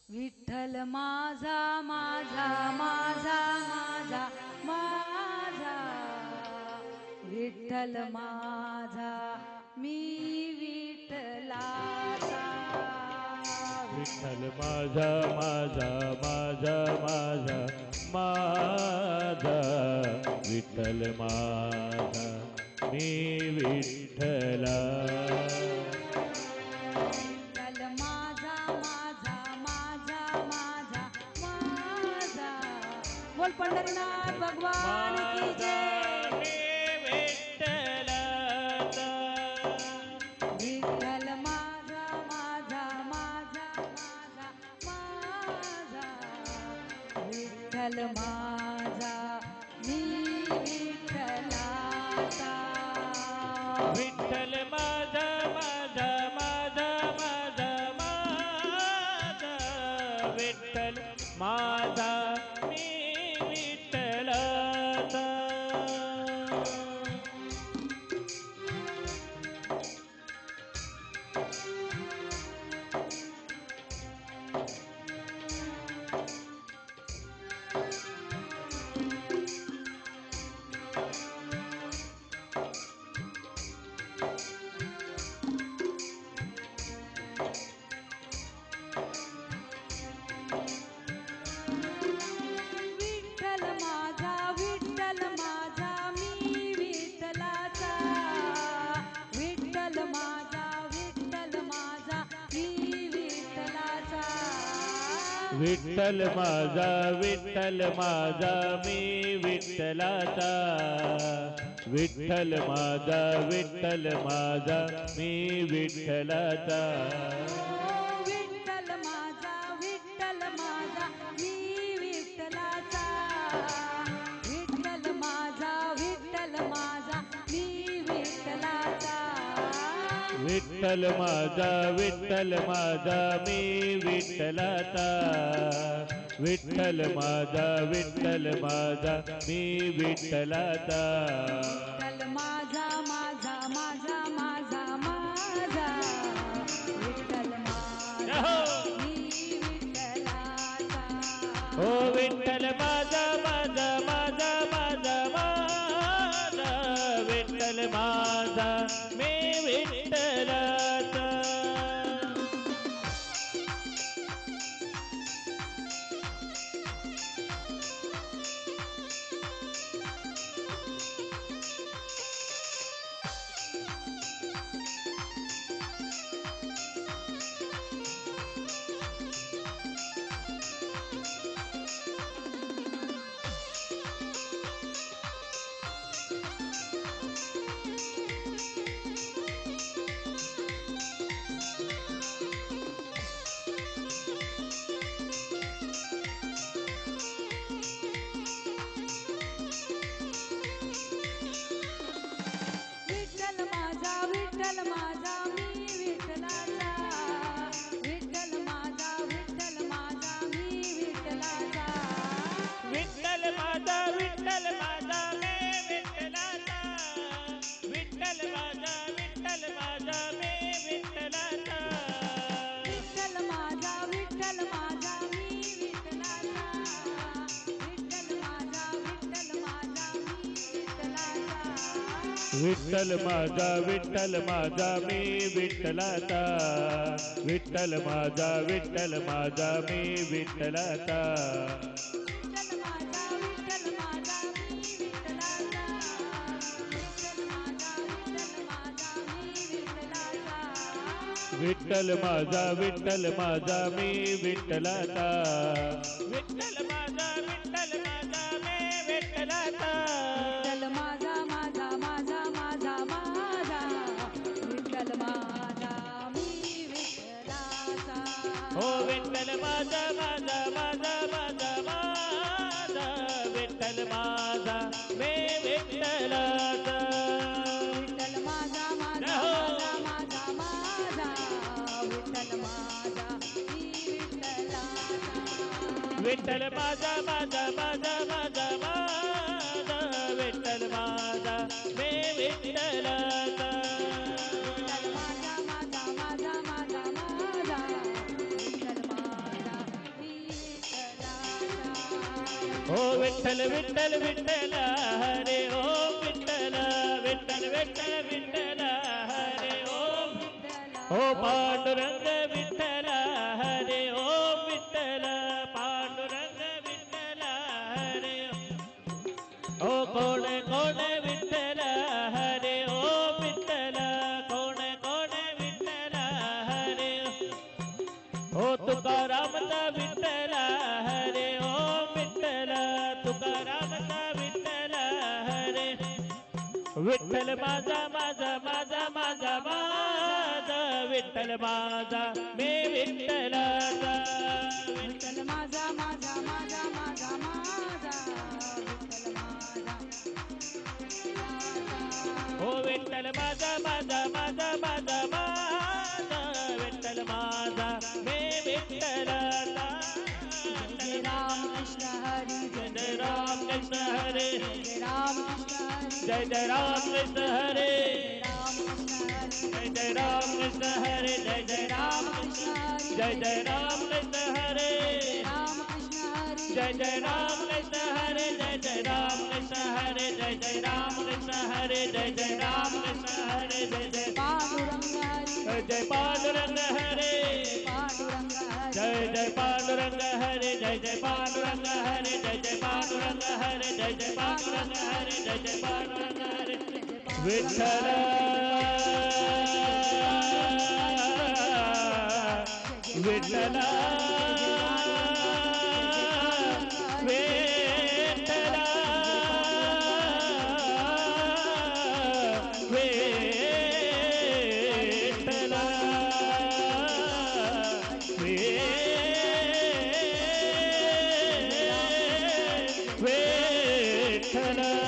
विठ्ठल माझा माझा माझा माझा माझा विठ्ठल माझा मी विठ्ठलाचा विठ्ठल माझा माझा माझा माझा माझा विठ्ठल माझा मी विठ्ठला विठ्ठल माझा माझा माझा माझा माझा बोल पंढरीनाथ भगवान की जय विठ्ठल माझा माझा माझा माझा माझा विठ्ठल माझा मी विठ्ठलाचा विठ्ठल माझा माझा माझा माझा माझा विठ्ठल माझा मी विठ्ठलाचा विठ्ठल माझा विठ्ठल माझा मी विठ्ठलाचा विठ्ठल माझा विठ्ठल माझा मी विठ्ठलाचा विठ्ठल माझा विठ्ठल माझा मी विठ्ठलाचा विठ्ठल माझा विठ्ठल माझा मी विठ्ठलाचा विठ्ठल माझा विठ्ठल माझा मी विठ्ठलाचा विठ्ठल माझा विठ्ठल माझा मी विठ्ठलाचा विठ्ठल माझा विठ्ठल माझा मी विठ्ठलाचा विठ्ठल माझा विठ्ठल माझा मी विठ्ठलाचा विठ्ठल माझा माझा माझा माझा माझा विठ्ठल माझा मी विठ्ठलाचा हो विठ्ठल माझा माझा माझा माझा माझा विठ्ठल माझा मी विठ्ठलाचा विठ्ठल माझा विठ्ठल माझा मी विठ्ठलाचा विठ्ठल माझा विठ्ठल माझा मी विठ्ठलाचा विठ्ठल माझा विठ्ठल माझा मी विठ्ठलाचा विठ्ठल माझा विठ्ठल माझा मी विठ्ठलाचा विठ्ठल माझा विठ्ठल माझा मी विठ्ठलाचा विठ्ठल माझा विठ्ठल माझा मी विठ्ठलाचा विठ्ठल माझा विठ्ठल माझा मी विठ्ठलाचा विठ्ठल माझा विठ्ठल माझा मी विठ्ठलाचा विठ्ठल माझा विठ्ठल माझा मी विठ्ठलाचा विठ्ठल माझा विठ्ठल माझा मी विठ्ठलाचा विठ्ठल माझा विठ्ठल माझा मी विठ्ठलाचा विठ्ठल माझा माझा माझा माझा माझा विठ्ठल माझा मी विठ्ठलाचा हो विठ्ठल माझा माझा माझा माझा माझा विठ्ठल माझा मी विठ्ठलाचा विठ्ठल माझा माझा माझा माझा माझा विठ्ठल माझा मी विठ्ठलाचा विठ्ठल माझा माझा माझा माझा माझा विठ्ठल माझा मी विठ्ठलाचा विठ्ठल माझा माझा माझा माझा माझा हो विठ्ठल विठ्ठल विठ्ठल हरे ओम विठ्ठल विठ्ठल विठ्ठल विठ्ठल हरे ओम हो पांडुरंग विठ्ठल हरे ओम विठ्ठल पांडुरंग विठ्ठल हरे हो कोण कोण विठ्ठल हरे ओम विठ्ठल कोण कोण विठ्ठल हरे हो तुकारामचा विठ्ठल हरे ओम विठ्ठल तुकारामचा विठ्ठल हरे विठ्ठल माझा माझा माझा माझा माझा विठ्ठल माझा मी विठ्ठलाचा विठ्ठल माझा माझा माझा माझा माझा विठ्ठल माझा हो विठ्ठल माझा माझा माझा माझा माझा विठ्ठल माझा मी विठ्ठलाचा जय राम कृष्ण हरी जय राम कृष्ण हरे जय राम कृष्ण हरी जय जय राम कृष्ण हरे जय राम कृष्ण हरी जय जय राम कृष्ण हरे जय राम कृष्ण हरी जय जय राम कृष्ण हरे राम कृष्ण हरी जय जय राम कृष्ण हरे जय जय राम कृष्ण हरे जय जय राम कृष्ण हरे जय जय पांडुरंग हरी जय पांडुरंग हरे पांडुरंग हरी जय जय पांडुरंग हरे जय जय पांडुरंग हरे जय जय पांडुरंग हरे जय जय पांडुरंग हरे जय जय पांडुरंग हरे विठ्ठल विठ्ठल विठ्ठल विठ्ठल विठ्ठल